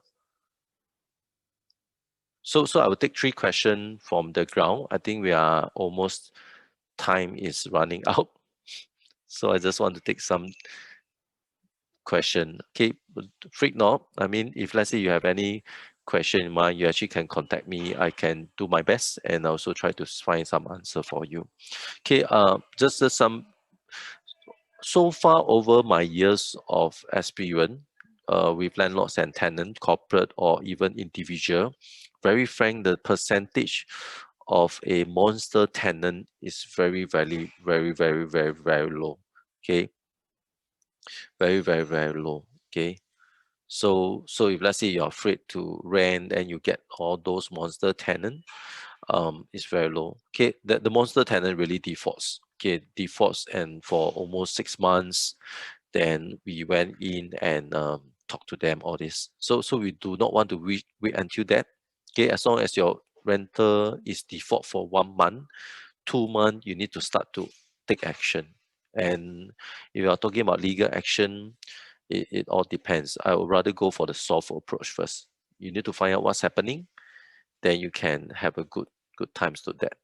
So I will take 3 questions from the ground. I think we are almost, time is running out. So I just want to take some question. Okay, freak not. I mean, if let's say you have any question in mind, you actually can contact me. I can do my best and also try to find some answer for you. Okay, just some, so far over my years of experience with landlords and tenants, corporate or even individual, very frank, the percentage of a monster tenant is very, very, very, very, very, very low. Okay, very, very, very low. Okay, so if let's say you're afraid to rent and you get all those monster tenant, it's very low. Okay, the monster tenant really defaults. Okay, defaults, and for almost 6 months, then we went in and talked to them all this. So we do not want to wait until that. Okay, as long as your rental is default for 1 month, 2 months, you need to start to take action. And if you are talking about legal action, it all depends. I would rather go for the soft approach first. You need to find out what's happening, then you can have a good times to that.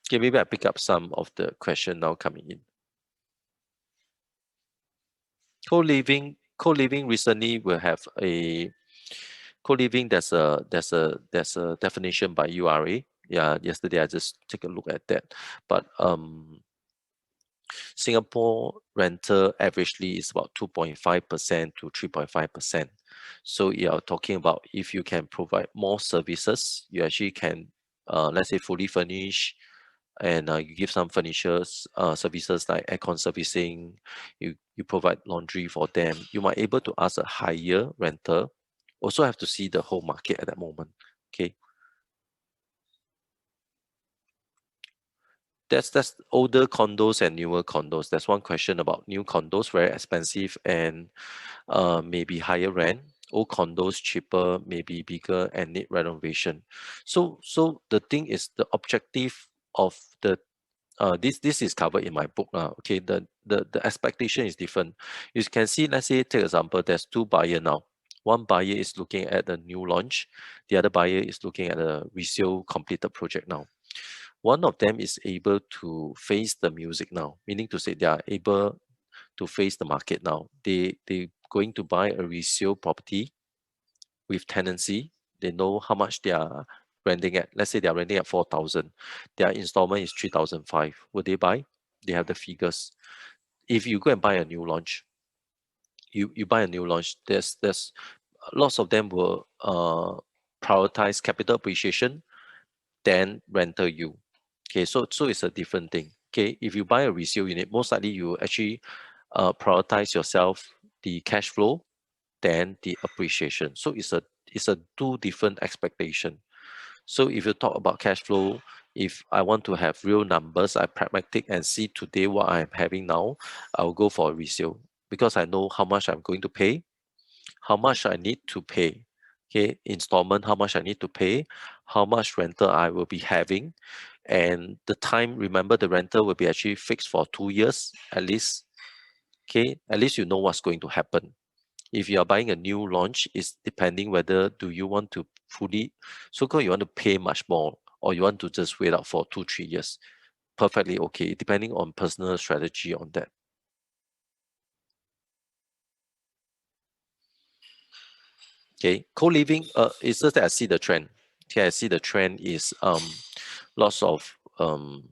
Okay, maybe I pick up some of the question now coming in. Co-living recently will have a co-living. There's a definition by URA. Yeah, yesterday I just take a look at that. But Singapore rental averagely is about 2.5% to 3.5%. So you're talking about if you can provide more services, you actually can, let's say, fully furnish, and you give some furnitures services like aircon servicing, you provide laundry for them, you might able to ask a higher rental. Also have to see the whole market at that moment. Okay, that's older condos and newer condos. That's one question about new condos, very expensive and maybe higher rent. Old condos cheaper, maybe bigger and need renovation. So the thing is, the objective of the this is covered in my book. Okay, the expectation is different. You can see, let's say, take example, there's 2 buyer now. One buyer is looking at the new launch, the other buyer is looking at a resale completed project now. One of them is able to face the music now, meaning to say they are able to face the market now. They going to buy a resale property with tenancy. They know how much they are renting at. Let's say they are renting at 4,000. Their installment is 3,500. Would they buy? They have the figures. If you go and buy a new launch, you buy a new launch, there's lots of them will prioritize capital appreciation than rental you. Okay, so it's a different thing. Okay, if you buy a resale unit, most likely you actually prioritize yourself the cash flow than the appreciation. So it's a two different expectation. So if you talk about cash flow, if I want to have real numbers, I pragmatic and see today what I'm having now, I'll go for a resale because I know how much I'm going to pay, how much I need to pay. Okay, installment, how much I need to pay, how much rental I will be having, and the time, remember the rental will be actually fixed for 2 years at least. Okay, at least you know what's going to happen. If you are buying a new launch, it's depending whether do you want to fully, so-called you want to pay much more or you want to just wait out for 2-3 years. Perfectly okay, depending on personal strategy on that. Okay, co-living, it's just that I see the trend. Okay, I see the trend is lots of other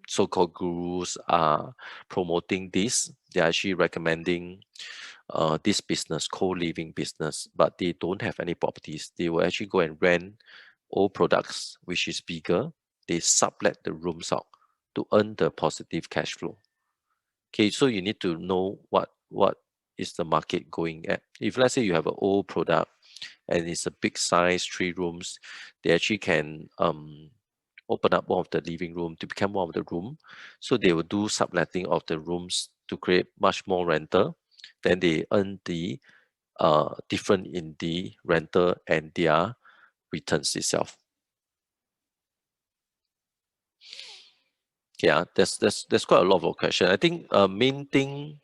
so-called gurus are promoting this. They're actually recommending this business, co-living business, but they don't have any properties. They will actually go and rent old products, which is bigger. They sublet the rooms out to earn the positive cash flow. Okay, so you need to know what is the market going at. If let's say you have an old product and it's a big size, 3 rooms, they actually can open up one of the living room to become one of the room. So they will do subletting of the rooms to create much more rental. Then they earn the different in the rental and their returns itself. Yeah, there's quite a lot of question. I think main thing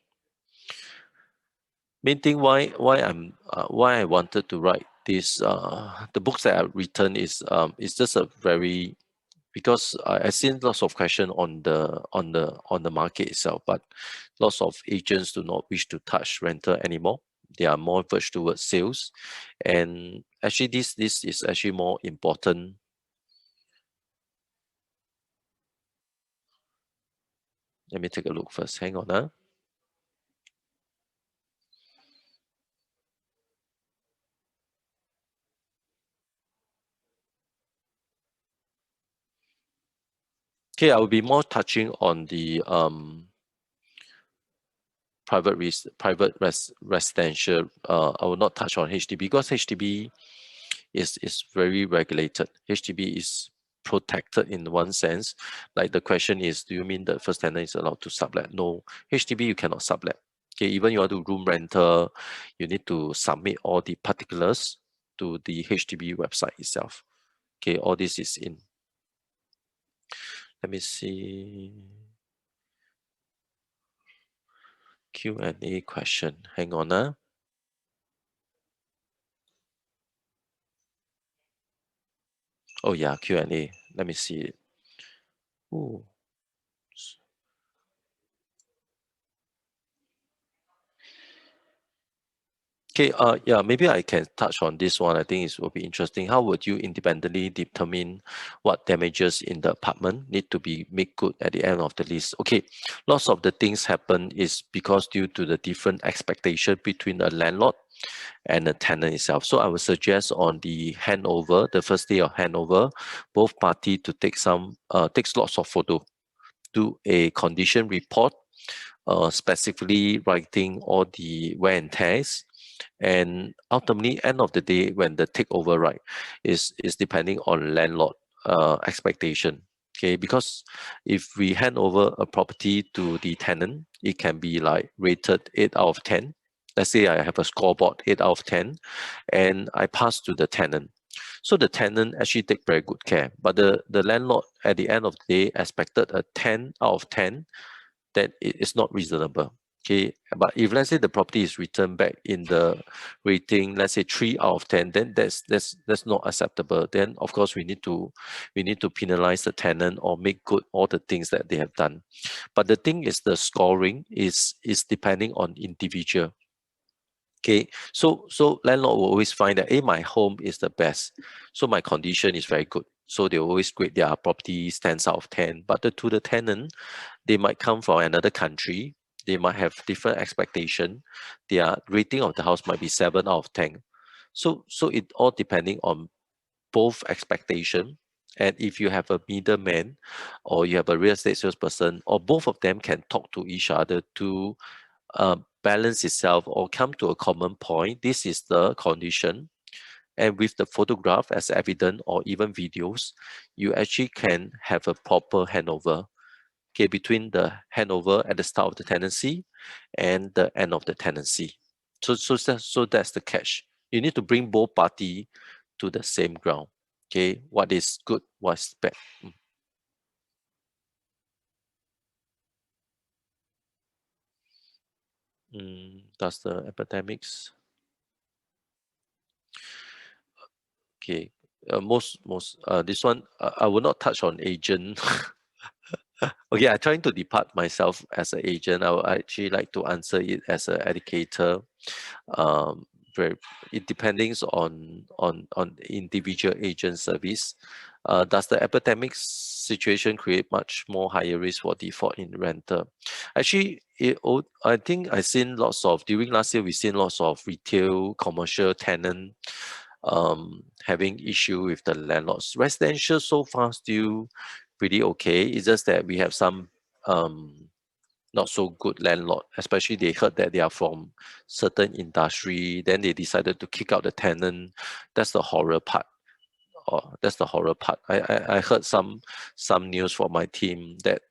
why I wanted to write this the books that I've written is just a very, because I've seen lots of question on the market itself, but lots of agents do not wish to touch rental anymore. They are more verged towards sales, and actually this is actually more important. Let me take a look first. Hang on, huh? Okay, I will be more touching on the residential. I will not touch on HDB because HDB is very regulated. HDB is protected in one sense. Like the question is, do you mean the first tenant is allowed to sublet? No, HDB you cannot sublet. Okay, even you want to room rental, you need to submit all the particulars to the HDB website itself. Okay, all this is in. Let me see. Q&A question. Hang on. Oh yeah, Q&A. Let me see it. Ooh. Okay, yeah, maybe I can touch on this one. I think it will be interesting. How would you independently determine what damages in the apartment need to be made good at the end of the lease? Okay, lots of the things happen is because due to the different expectation between a landlord and the tenant itself. So I would suggest on the handover, the first day of handover, both party to take takes lots of photo, do a condition report, specifically writing all the wear and tears, and ultimately end of the day when the takeover right is depending on landlord expectation. Okay, because if we hand over a property to the tenant, it can be like rated 8 out of 10. Let's say I have a scoreboard 8 out of 10 and I pass to the tenant. So the tenant actually take very good care, but the landlord at the end of the day expected a 10 out of 10, that it is not reasonable. Okay, but if let's say the property is returned back in the rating, let's say 3 out of 10, then that's not acceptable. Then of course we need to penalize the tenant or make good all the things that they have done. But the thing is the scoring is depending on individual. Okay, so landlord will always find that, hey, my home is the best, so my condition is very good. So they always grade their properties 10 out of 10. But to the tenant, they might come from another country. They might have different expectation. Their rating of the house might be 7 out of 10. So it all depending on both expectation. And if you have a middleman or you have a real estate salesperson, or both of them can talk to each other to balance itself or come to a common point. This is the condition. And with the photograph as evidence or even videos, you actually can have a proper handover, okay, between the handover at the start of the tenancy and the end of the tenancy. So that's the catch. You need to bring both party to the same ground. Okay, what is good, what's bad. Does the epidemics? Okay, most this one I will not touch on agent. Okay, I'm trying to depart myself as an agent. I would actually like to answer it as an educator. Um, very, it depends on individual agent service. Does the epidemic situation create much more higher risk for default in rental? Actually, I think I seen lots of during last year. We seen lots of retail, commercial tenant having issue with the landlords. Residential so far still pretty okay. It's just that we have some um, not so good landlord, especially they heard that they are from certain industry, then they decided to kick out the tenant. That's the horror part. Oh, that's the horror part. I heard some news from my team that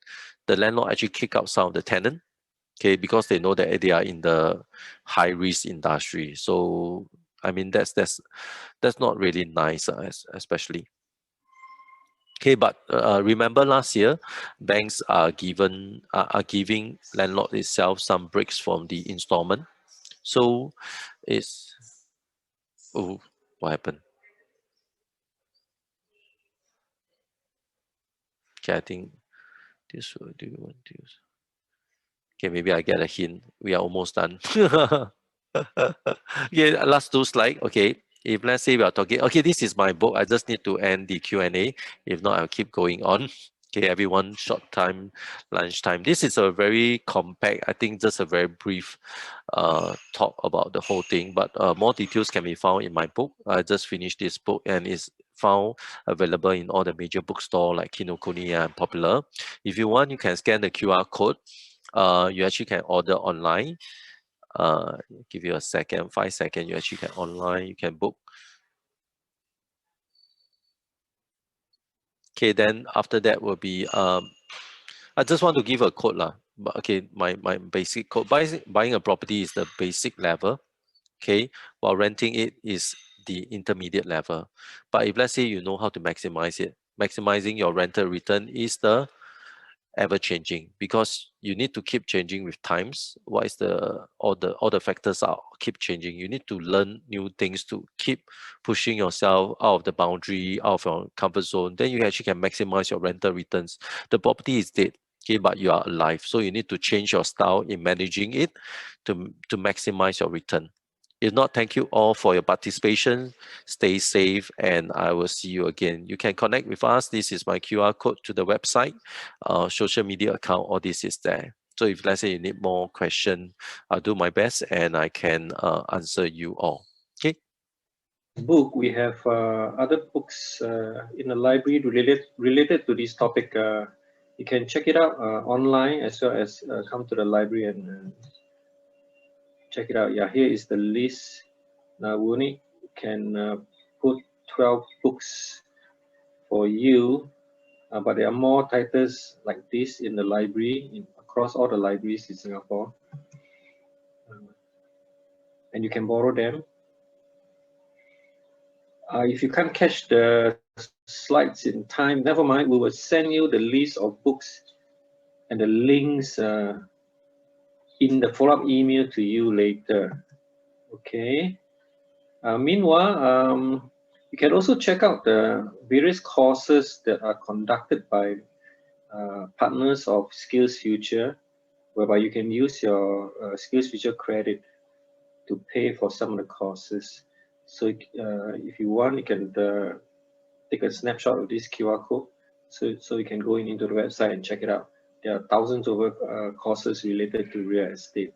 the landlord actually kick out some of the tenant, okay, because they know that they are in the high risk industry. So I mean that's not really nice, especially. Okay, but remember last year, banks are giving landlord itself some breaks from the installment. So it's oh, what happened? Okay, I think this will do you want to use. Okay, maybe I get a hint. We are almost done. Yeah, last two slide. Okay, if let's say we are talking, okay, this is my book. I just need to end the Q&A. If not, I'll keep going on. Okay, everyone, short time, lunchtime. This is a very compact, I think just a very brief talk about the whole thing, but more details can be found in my book. I just finished this book and it's found available in all the major bookstore like Kinokuniya and Popular. If you want, you can scan the QR code. You actually can order online. uh Give you a second, 5 seconds, you actually can online, you can book. Okay, then after that will be I just want to give a code lah. But okay, my basic code, buying a property is the basic level, okay, while renting it is the intermediate level. But if let's say you know how to maximize it, maximizing your rental return is the ever changing, because you need to keep changing with times. What is the all the factors are keep changing. You need to learn new things to keep pushing yourself out of the boundary, out of your comfort zone. Then you actually can maximize your rental returns. The property is dead, okay, but you are alive, so you need to change your style in managing it to maximize your return. If not, thank you all for your participation. Stay safe, and I will see you again. You can connect with us. This is my QR code to the website, social media account. All this is there. So if let's say you need more question, I'll do my best and I can answer you all. Okay. Book, we have other books in the library related to this topic. You can check it out online, as well as come to the library and check it out. Yeah, here is the list. Now we only can put 12 books for you, but there are more titles like this in the library, across all the libraries in Singapore, and you can borrow them. If you can't catch the slides in time, never mind. We will send you the list of books and the links in the follow-up email to you later. Okay. Meanwhile, you can also check out the various courses that are conducted by partners of SkillsFuture, whereby you can use your SkillsFuture credit to pay for some of the courses. So if you want, you can take a snapshot of this QR code, so you can go into the website and check it out. There are thousands of courses related to real estate.